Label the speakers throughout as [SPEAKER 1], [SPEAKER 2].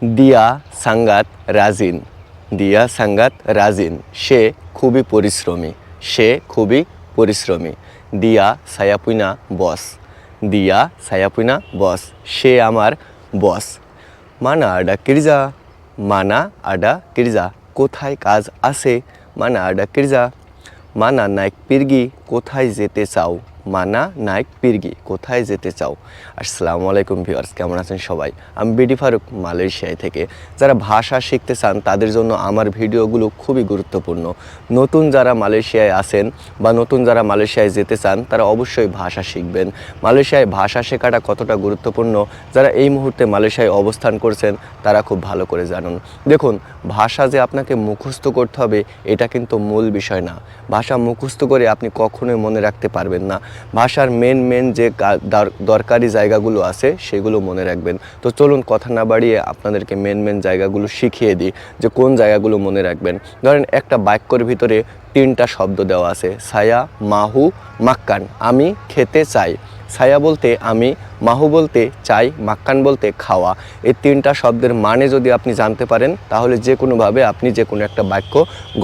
[SPEAKER 1] দিয়া সাঙ্গাত রাজিন, দিয়া সাঙ্গাত রাজিন, সে খুবই পরিশ্রমী, সে খুবই পরিশ্রমী। দিয়া সায়াপুইনা বস, দিয়া সায়াপুইনা বস, সে আমার বস। মানা আডা কিরজা, মানা আডা কিরজা, কোথায় কাজ আছে? মানা আডা কিরজা। মানা নাইক পিরগি, কোথায় যেতে চাও? মানা নাইক পিরগি, কোথায় যেতে চাও? আসসালামু আলাইকুম ভিউয়ার্স, কেমন আছেন সবাই? আমি বিডি ফারুক, মালয়েশিয়ায় থেকে। যারা ভাষা শিখতে চান তাদের জন্য আমার ভিডিওগুলো খুবই গুরুত্বপূর্ণ। নতুন যারা মালয়েশিয়ায় আছেন বা নতুন যারা মালয়েশিয়ায় যেতে চান তারা অবশ্যই ভাষা শিখবেন। মালয়েশিয়ায় ভাষা শেখাটা কতটা গুরুত্বপূর্ণ যারা এই মুহূর্তে মালয়েশিয়ায় অবস্থান করছেন তারা খুব ভালো করে জানুন। দেখুন, ভাষা যে আপনাকে মুখস্থ করতে হবে এটা কিন্তু মূল বিষয় না। ভাষা মুখস্থ করে আপনি কখনোই মনে রাখতে পারবেন না। ভাষার মেন যে দরকারি জায়গাগুলো আছে সেগুলো মনে রাখবেন। তো চলুন কথা না বাড়িয়ে আপনাদেরকে মেন জায়গাগুলো শিখিয়ে দিই যে কোন জায়গাগুলো মনে রাখবেন। ধরেন একটা বাক্যের ভিতরে 3টা শব্দ দেওয়া আছে, ছায়া, মাহু, মাক্কান। আমি খেতে চাই। ছায়া বলতে আমি, মাহু বলতে চাই, মাক্কান বলতে খাওয়া। এই 3টা শব্দের মানে যদি আপনি জানতে পারেন তাহলে যে কোনোভাবে আপনি যে কোনো একটা বাক্য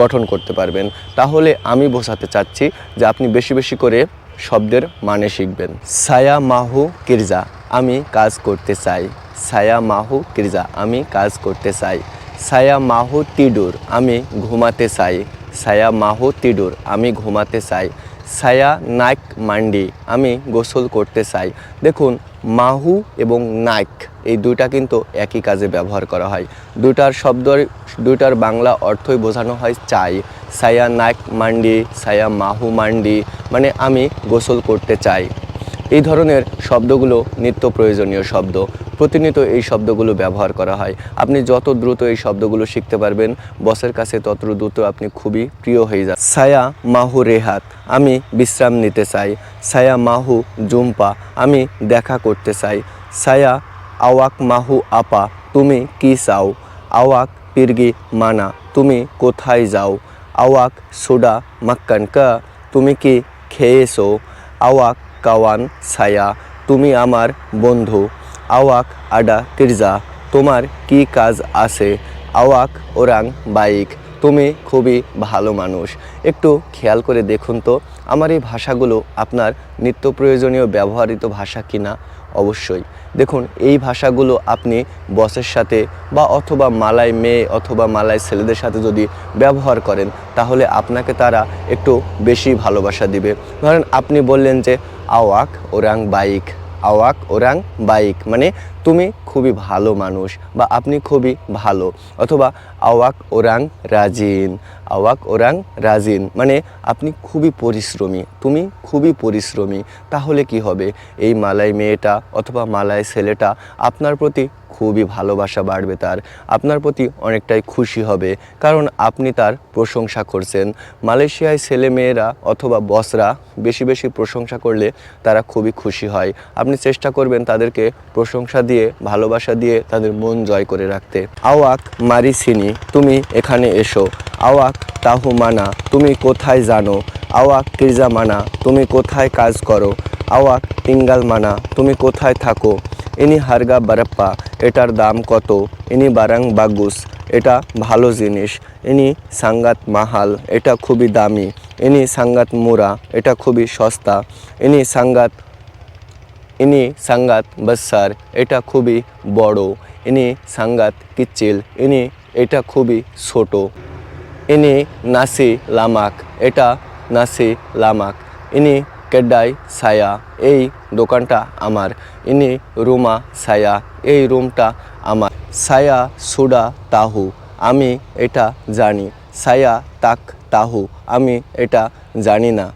[SPEAKER 1] গঠন করতে পারবেন। তাহলে আমি বোঝাতে চাচ্ছি যে আপনি বেশি বেশি করে শব্দের মানে শিখবেন। ছায়া মাহু কিরজা, আমি কাজ করতে চাই। ছায়া মাহু কিরজা, আমি কাজ করতে চাই। ছায়া মাহু তিডুর, আমি ঘুমাতে চাই। ছায়া মাহু তিডুর, আমি ঘুমাতে চাই। ছায়া নাইক মান্ডি, আমি গোসল করতে চাই। দেখুন, মাহু এবং নাইক এই দুইটা কিন্তু একই কাজে ব্যবহার করা হয়। দুইটার বাংলা অর্থই বোঝানো হয় চাই। ছায়া নাইক মান্ডি, ছায়া মাহু মান্ডি, মানে আমি গোসল করতে চাই। এই ধরনের শব্দগুলো নিত্য প্রয়োজনীয় শব্দ, প্রতিনিয়ত এই শব্দগুলো ব্যবহার করা হয়। আপনি যত দ্রুত এই শব্দগুলো শিখতে পারবেন বসের কাছে তত দ্রুত আপনি খুবই প্রিয় হয়ে যান। ছায়া মাহু রেহাত, আমি বিশ্রাম নিতে চাই। ছায়া মাহু জুম্পা, আমি দেখা করতে চাই। ছায়া আওয়াক মাহু আপা, তুমি কি চাও? আওয়াক পিরগি মানা, তুমি কোথায় যাও? আওয়াক সুডা মাক্কান কা, তুমি কি খেয়েছো? আওয়াক কাওয়ান ছায়া, তুমি আমার বন্ধু। আওয়াক আডা কিরজা, তোমার কি কাজ আছে? আওয়াক ওরাং বাইক, তুমি খুবই ভালো মানুষ। একটু খেয়াল করে দেখুন তো আমার এই ভাষাগুলো আপনার নিত্য প্রয়োজনীয় ব্যবহৃত ভাষা কিনা। অবশ্যই। দেখুন, এই ভাষাগুলো আপনি বসের সাথে বা অথবা মালয় মেয়ে অথবা মালয় ছেলেদের সাথে যদি ব্যবহার করেন তাহলে আপনাকে তারা একটু বেশি ভালোবাসা দিবে। ধরেন আপনি বললেন যে আওয়াক ওরাং বাইক, আওয়াক ওরাং বাইক মানে তুমি খুবই ভালো মানুষ বা আপনি খুবই ভালো। অথবা আওয়াক ওরাং রাজিন, আওয়াক ওরাং রাজিন মানে আপনি খুবই পরিশ্রমী, তুমি খুবই পরিশ্রমী। তাহলে কি হবে? এই মালয় মেয়েটা অথবা মালয় ছেলেটা আপনার প্রতি খুবই ভালোবাসা বাড়বে, তার আপনার প্রতি অনেকটাই খুশি হবে, কারণ আপনি তার প্রশংসা করছেন। মালয়েশিয়ায় ছেলে মেয়েরা অথবা বসরা বেশি বেশি প্রশংসা করলে তারা খুবই খুশি হয়। আপনি চেষ্টা করবেন তাদেরকে প্রশংসা দিয়ে, ভালোবাসা দিয়ে তাদের মন জয় করে রাখতে। আওয়াক মারি সিনি, তুমি এখানে এসো। আওয়াক তাহু মানা, তুমি কোথায় জানো? আওয়াক কিরজা মানা, তুমি কোথায় কাজ করো? আওয়াক টিঙ্গাল মানা, তুমি কোথায় থাকো? ইনি হারগা বারাপ্পা, এটার দাম কত? ইনি বারাং বাগুস, এটা ভালো জিনিস। ইনি সাঙ্গাত মাহাল, এটা খুবই দামি। ইনি সাঙ্গাত মুরা, এটা খুবই সস্তা। ইনি সাঙ্গাত বসার, এটা খুবই বড়। ইনি সাঙ্গাত কিচ্চিল, এটা খুবই ছোট। ইনি নাসি লামাক, এটা নাসি লামাক। ইনি কেডাই ছায়া, এই দোকানটা আমার। ইনি রুমা ছায়া, এই রুমটা আমার। ছায়া সুডা তাহু, আমি এটা জানি। ছায়া তাক তাহু, আমি এটা জানি না।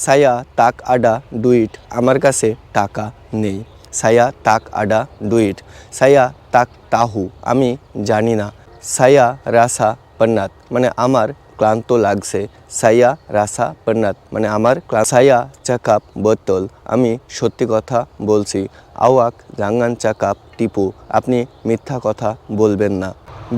[SPEAKER 1] ছায়া তাক আডা ডুইট, আমার কাছে টাকা নেই। ছায়া তাক আডা ডুইট, ছায়া তাক তাহু, আমি জানি না। ছায়া রাসা পন্নাত, মানে আমার ক্লান্ত লাগছে। ছায়া রাসা পন্নাত মানে আমার ছায়া চাকাপ বোতল, আমি সত্যি কথা বলছি। আওয়াক জাঙ্গান চাকাপ টিপু, আপনি মিথ্যা কথা বলবেন না।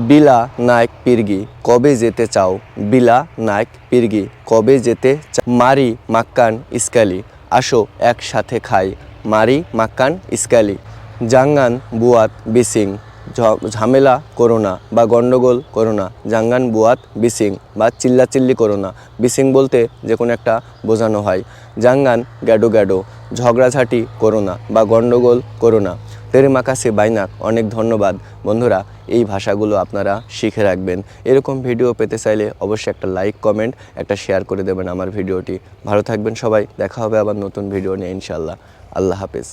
[SPEAKER 1] বিলা নাইক পিরগি, কবে যেতে চাও? বিলা নাইক পিরগি, কবে যেতে চাও? মারি মাক্কান ইস্কালি, আসো একসাথে খাই। মারি মাক্কান ইস্কালি। জাঙ্গান বুয়াত বিসিং, ঝামেলা করো না বা গণ্ডগোল করো না। জাঙ্গান বুয়াত বিসিং বা চিল্লাচিল্লি করো না। বিসিং বলতে যে কোনো একটা বোঝানো হয়। জাঙ্গান গ্যাডো গ্যাডো ঝগড়াঝাটি করো না বা গণ্ডগোল করো না। তেরেমা কাসে বাইনাক অনেক ধন্যবাদ। বন্ধুরা, এই ভাষাগুলো আপনারা শিখে রাখবেন। এরকম ভিডিও পেতে চাইলে অবশ্যই একটা লাইক কমেন্ট একটা শেয়ার করে দেবেন আমার ভিডিওটি। ভালো থাকবেন সবাই, দেখা হবে আবার নতুন ভিডিও নিয়ে ইনশাআল্লাহ। আল্লাহ হাফেজ।